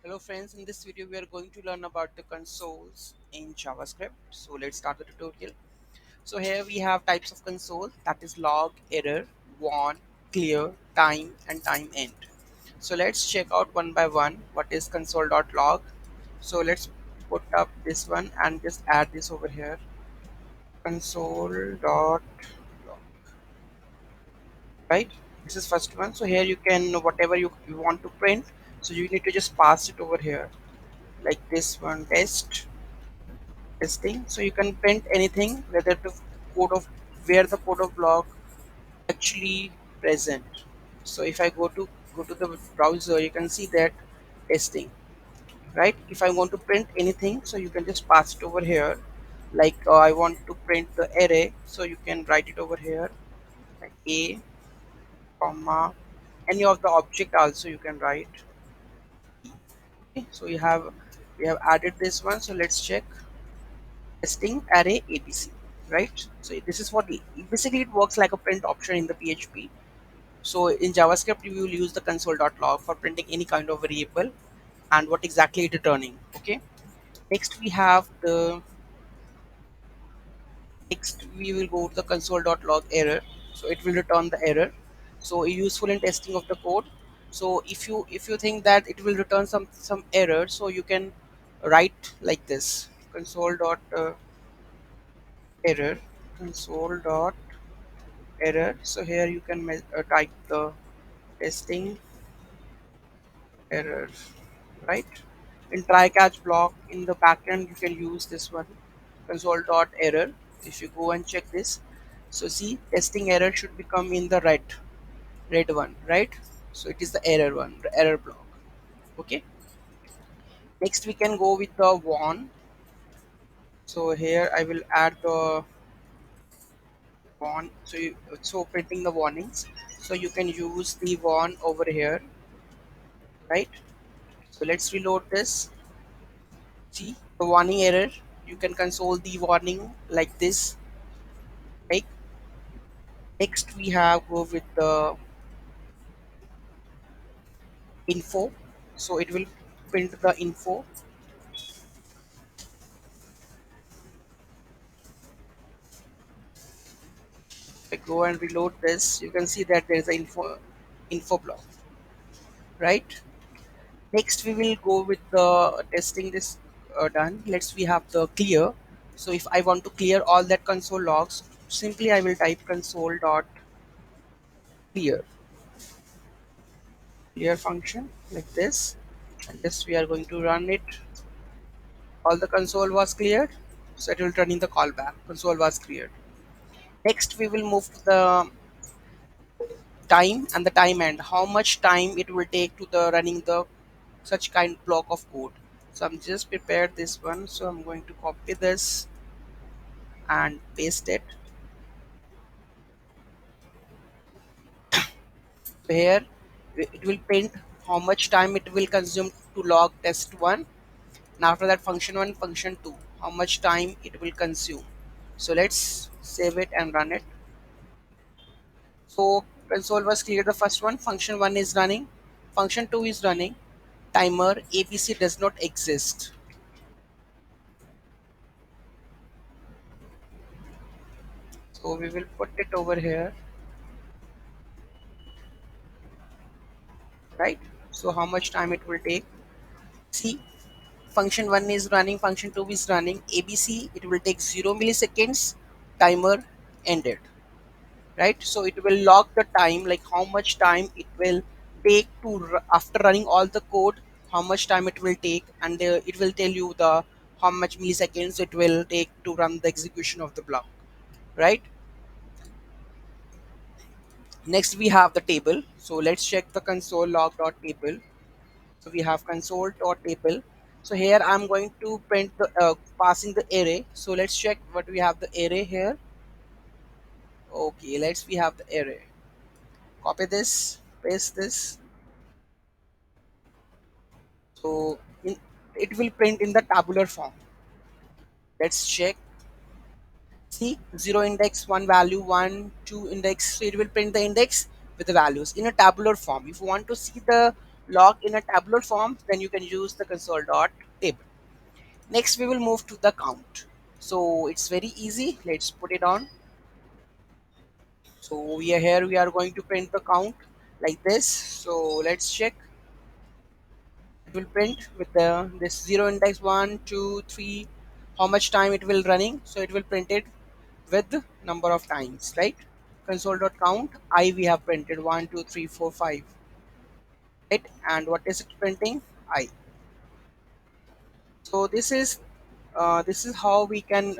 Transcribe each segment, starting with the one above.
Hello friends, in this video we are going to learn about the consoles in JavaScript. So let's start the tutorial. So here we have types of console, that is log, error, warn, clear, time and time end. So let's check out one by one what is console.log. So let's put up this one and just add this over here. Console.log, right? This is first one. So here you can whatever you want to print. So you need to just pass it over here like this one, test testing. So you can print anything whether the code of where the code of block actually present. So if I go to the browser, you can see that testing, right? If I want to print anything, so you can just pass it over here, like I want to print the array, so you can write it over here like a comma any of the object also you can write. Okay, so we have added this one. So let's check testing array abc, right? So this is what basically it works like a print option in the php. So in javascript you will use the console.log for printing any kind of variable and what exactly it returning. Okay, next we have the next we will go to the console.log error. So it will return the error, so useful in testing of the code. So if you think that it will return some error, so you can write like this console dot error, console dot error. So here you can type the testing error, right? In try catch block in the backend you can use this one, console dot error. If you go and check this, so see testing error should become in the red one, right? So it is the error one, the error block. Okay, next we can go with the warn. So here I will add the warn. So printing the warnings, so you can use the warn over here, right? So let's reload this. See the warning error. You can console the warning like this. Right. Next we have go with the info. So it will print the info. If I go and reload this, you can see that there is an info block. Right. Next we will go with the testing this done. Let's we have the clear. So if I want to clear all that console logs, simply I will type console dot clear function like this, and this we are going to run it. All the console was cleared, so it will turn in the callback console was cleared. Next we will move to the time and the time end, how much time it will take to the running the such kind block of code. So I'm just prepared this one, so I'm going to copy this and paste it. So here it will print how much time it will consume to log test 1, and after that function 1 function 2 how much time it will consume. So let's save it and run it. So console was clear, the first one, function 1 is running, function 2 is running, timer abc does not exist. So we will put it over here, right? So how much time it will take? See, function 1 is running, function 2 is running, abc it will take 0 milliseconds, timer ended, right? So it will log the time, like how much time it will take to after running all the code, how much time it will take, and it will tell you the how much milliseconds it will take to run the execution of the block, right? Next we have the table. So let's check the console log.table. So we have console.table. So here I'm going to print the passing the array. So let's check what we have the array here. Okay, let's we have the array. Copy this, paste this. So it will print in the tabular form. Let's check. See, 0 index, 1 value, 1, 2 index. So it will print the index with the values in a tabular form. If you want to see the log in a tabular form, then you can use the console.table. Next, we will move to the count. So it's very easy. Let's put it on. So we are here. We are going to print the count like this. So let's check. It will print with the this zero index 1 2 3, how much time it will running. So it will print it with number of times, right? Console.count I we have printed 1 2 3 4 5, right? And what is it printing? I. So this is how we can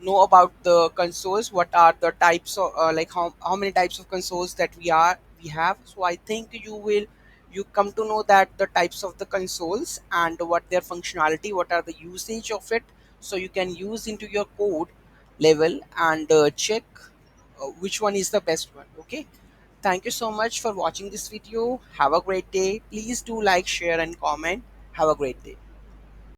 know about the consoles. What are the types of like how many types of consoles that we have. So I think you come to know that the types of the consoles and what their functionality, what are the usage of it, so you can use into your code level and check which one is the best one. Okay, thank you so much for watching this video. Have a great day. Please do like, share and comment. Have a great day.